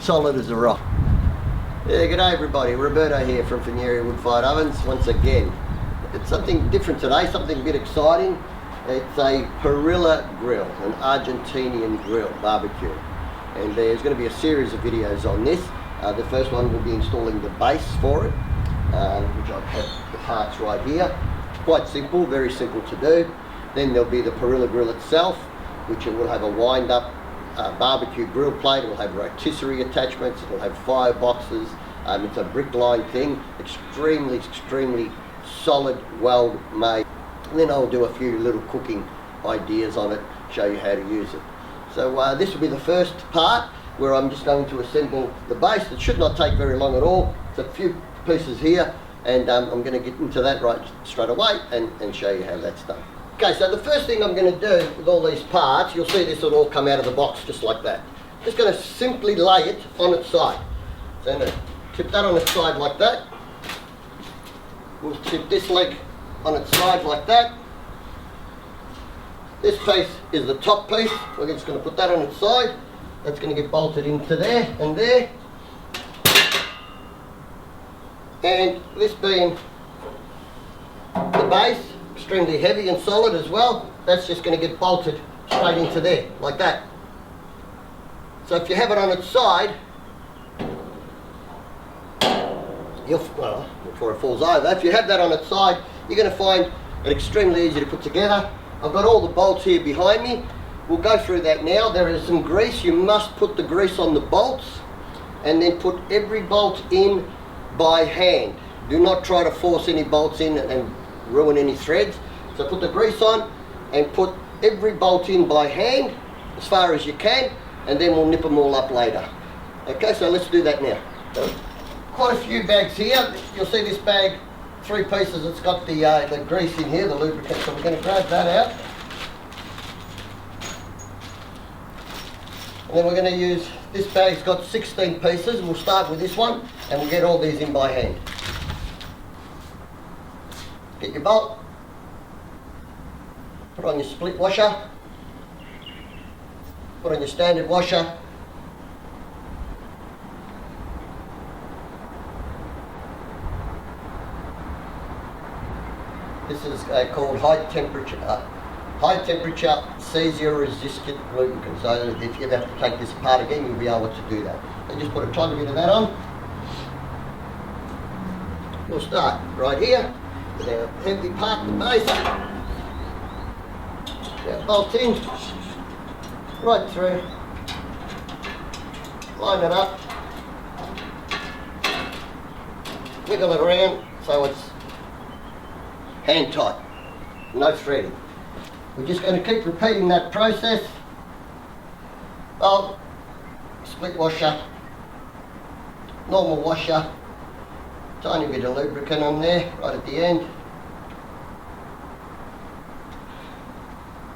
solid as a rock. Yeah, g'day everybody, Roberto here from Fornieri Wood-Fired Ovens once again. It's something different today, something a bit exciting. It's a Parilla Grill, an Argentinian grill barbecue. And there's going to be a series of videos on this. The first one will be installing the base for it, which I have the parts right here. Quite simple, very simple to do. Then there'll be the Parilla Grill itself, which it will have a wind-up barbecue grill plate. It will have rotisserie attachments, it will have fire boxes. It's a brick line thing, extremely solid, well made. And then I'll do a few little cooking ideas on it, show you how to use it. So this will be the first part where I'm just going to assemble the base. It should not take very long at all. It's a few pieces here, and I'm going to get into that right straight away and show you how that's done. Okay, so the first thing I'm going to do with all these parts, you'll see this will all come out of the box just like that. Just going to simply lay it on its side. So I'm going to tip that on its side like that. We'll tip this leg on its side like that. This piece is the top piece. We're just going to put that on its side. That's going to get bolted into there and there. And this being the base, extremely heavy and solid as well, that's just going to get bolted straight into there, like that. So if you have it on its side, well, before it falls over, if you have that on its side, you're going to find it extremely easy to put together. I've got all the bolts here behind me. We'll go through that now. There is some grease. You must put the grease on the bolts and then put every bolt in by hand. Do not try to force any bolts in and ruin any threads. So put the grease on and put every bolt in by hand as far as you can, and then we'll nip them all up later. Okay, so let's do that now. So, quite a few bags here. You'll see this bag, 3 pieces, it's got the grease in here, the lubricant, so we're going to grab that out. And then we're going to use, this bag's got 16 pieces. We'll start with this one and we'll get all these in by hand. Get your bolt, put on your split washer, put on your standard washer. This is called high temperature seizure resistant lubricant. So if you ever have to take this apart again, you'll be able to do that. So just put a tiny bit of that on. We'll start right here with our heavy part, the base. Our bolt in, right through, line it up, wiggle it around so it's hand tight, no threading. We're just going to keep repeating that process. Bolt, split washer, normal washer, tiny bit of lubricant on there right at the end.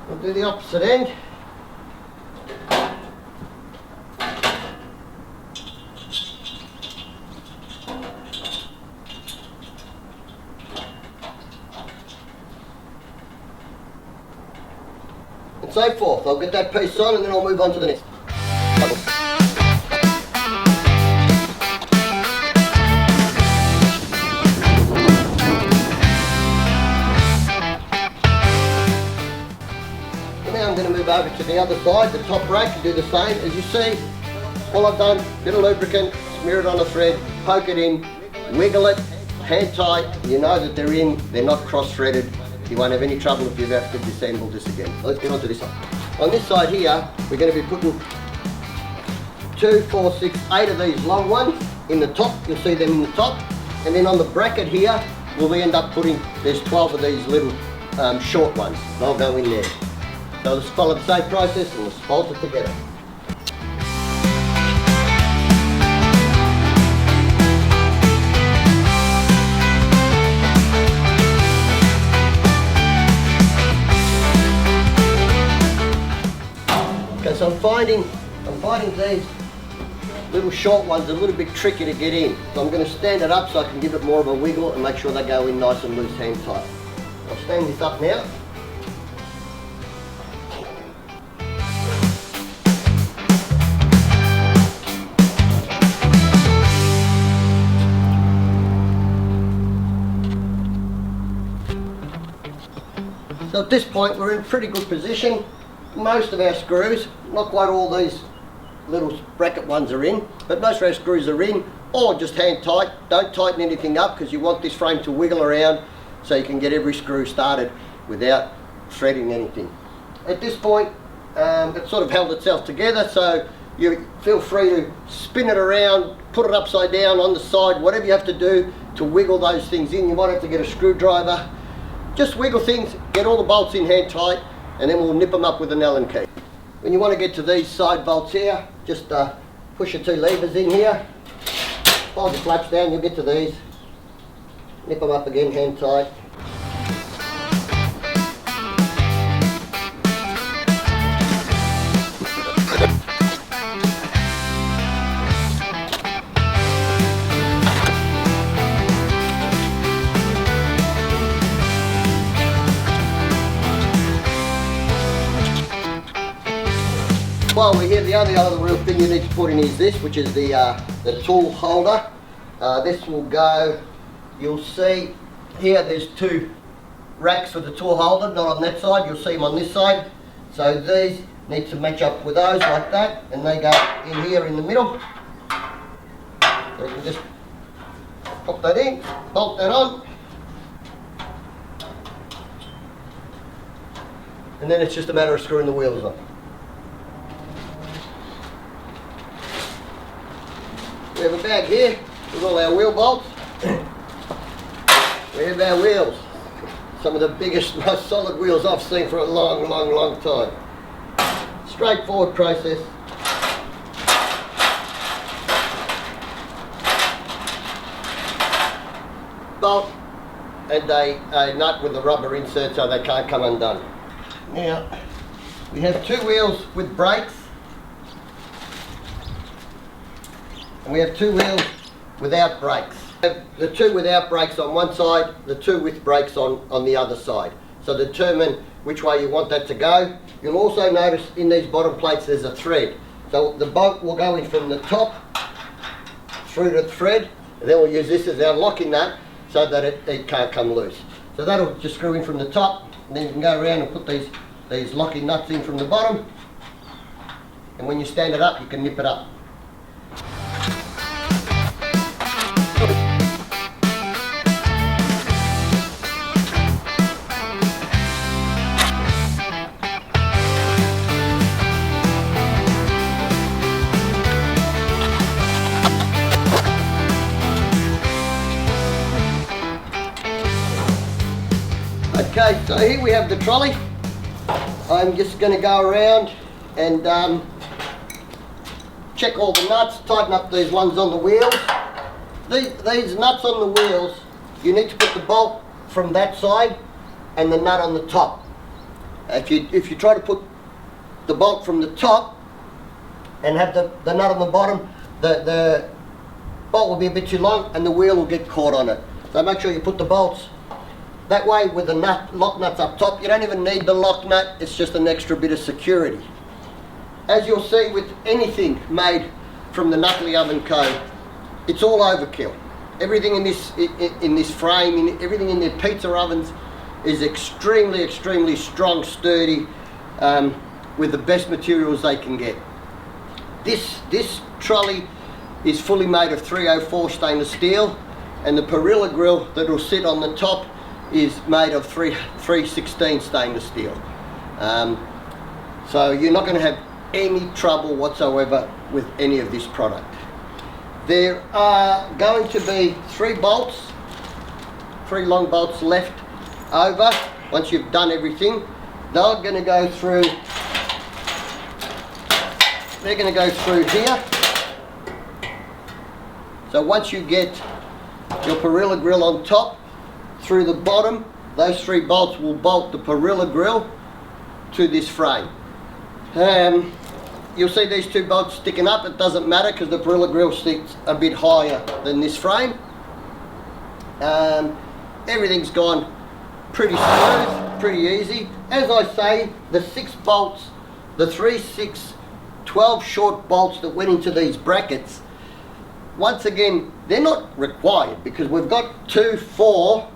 We'll do the opposite end. And so forth. I'll get that piece on and then I'll move on to the next. So now I'm going to move over to the other side, the top rack, and do the same. As you see, all I've done, bit of lubricant, smear it on a thread, poke it in, wiggle it, hand tight. You know that they're in, they're not cross-threaded. You won't have any trouble if you have to disassemble this again. Let's get on to this one. On this side here, we're going to be putting 2, 4, 6, 8 of these long ones in the top. You'll see them in the top. And then on the bracket here, we'll end up putting, there's 12 of these little short ones. They'll go in there. So let's follow the same process and let's bolt it together. So I'm finding these little short ones a little bit tricky to get in. So I'm going to stand it up so I can give it more of a wiggle and make sure they go in nice and loose, hand tight. I'll stand this up now. So at this point we're in pretty good position. Most of our screws, not quite all these little bracket ones are in, but most of our screws are in, or just hand tight. Don't tighten anything up because you want this frame to wiggle around so you can get every screw started without threading anything. At this point it's sort of held itself together, so you feel free to spin it around, put it upside down on the side, whatever you have to do to wiggle those things in. You might have to get a screwdriver. Just wiggle things, get all the bolts in hand tight, and then we'll nip them up with an Allen key. When you want to get to these side bolts here, just push your 2 levers in here, hold the flaps down, you'll get to these, nip them up again hand tight. While we're here, the only other real thing you need to put in is this, which is the tool holder. This will go, you'll see here there's 2 racks for the tool holder, not on that side, you'll see them on this side. So these need to match up with those like that, and they go in here in the middle. So you can just pop that in, bolt that on, and then it's just a matter of screwing the wheels on. We have a bag here with all our wheel bolts. We have our wheels. Some of the biggest, most solid wheels I've seen for a long, long, long time. Straightforward process. Bolt and a nut with a rubber insert so they can't come undone. Now, we have 2 wheels with brakes. And we have 2 wheels without brakes. The 2 without brakes on one side, the 2 with brakes on the other side. So determine which way you want that to go. You'll also notice in these bottom plates there's a thread. So the bolt will go in from the top through the thread, and then we'll use this as our locking nut so that it can't come loose. So that'll just screw in from the top, and then you can go around and put these locking nuts in from the bottom, and when you stand it up you can nip it up. Okay, so here we have the trolley. I'm just going to go around and check all the nuts, tighten up these ones on the wheels. These nuts on the wheels, you need to put the bolt from that side and the nut on the top. If you try to put the bolt from the top and have the nut on the bottom, the bolt will be a bit too long and the wheel will get caught on it. So make sure you put the bolts that way with the lock nuts up top. You don't even need the lock nut, it's just an extra bit of security. As you'll see with anything made from the Knuckly Oven Co., it's all overkill. Everything in this frame, everything in their pizza ovens is extremely, extremely strong, sturdy, with the best materials they can get. This trolley is fully made of 304 stainless steel, and the Parilla Grill that will sit on the top is made of 316 stainless steel. So you're not going to have any trouble whatsoever with any of this product. There are going to be 3 long bolts left over once you've done everything. They're going to go through here. So once you get your Parilla Grill on top, through the bottom, those 3 bolts will bolt the Parilla Grill to this frame. You'll see these 2 bolts sticking up. It doesn't matter because the Parilla Grill sits a bit higher than this frame. Everything's gone pretty smooth, pretty easy. As I say, the 6 bolts, the 3, 6, 12 short bolts that went into these brackets, once again, they're not required because we've got 2, 4,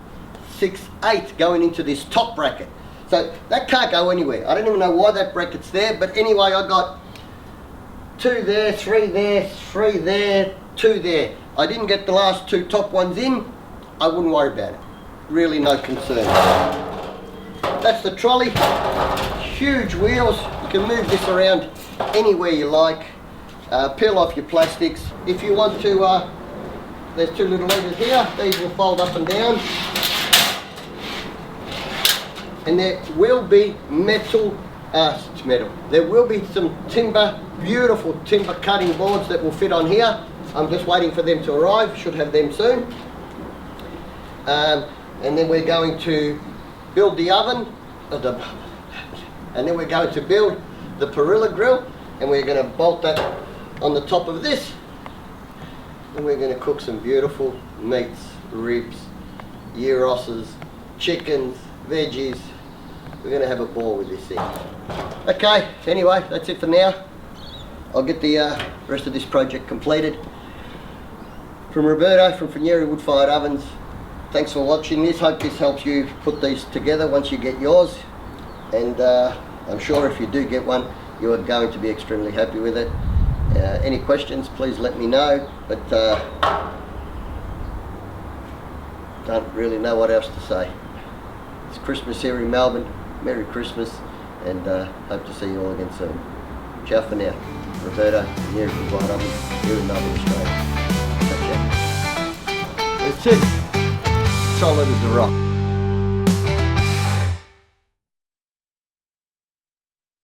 6, 8 going into this top bracket. So that can't go anywhere. I don't even know why that bracket's there, but anyway, I got 2 there, 3 there, 3 there, 2 there. I didn't get the last 2 top ones in. I wouldn't worry about it. Really no concern. That's the trolley. Huge wheels. You can move this around anywhere you like. Peel off your plastics. If you want to, there's 2 little levers here. These will fold up and down. And there will be there will be some timber, beautiful timber cutting boards that will fit on here. I'm just waiting for them to arrive, should have them soon. And then we're going to build the oven, and then we're going to build the Parilla Grill, and we're going to bolt that on the top of this. And we're going to cook some beautiful meats, ribs, gyros, chickens, veggies. We're going to have a ball with this thing. Okay, anyway, that's it for now. I'll get the rest of this project completed. From Roberto, from Fornieri Wood-Fired Ovens, thanks for watching this. Hope this helps you put these together once you get yours. And I'm sure if you do get one, you are going to be extremely happy with it. Any questions, please let me know. But don't really know what else to say. It's Christmas here in Melbourne. Merry Christmas, and hope to see you all again soon. Ciao for now. Roberto, here in Wood-Fired Ovens, here in Melbourne, Australia. That's it. Solid as a rock.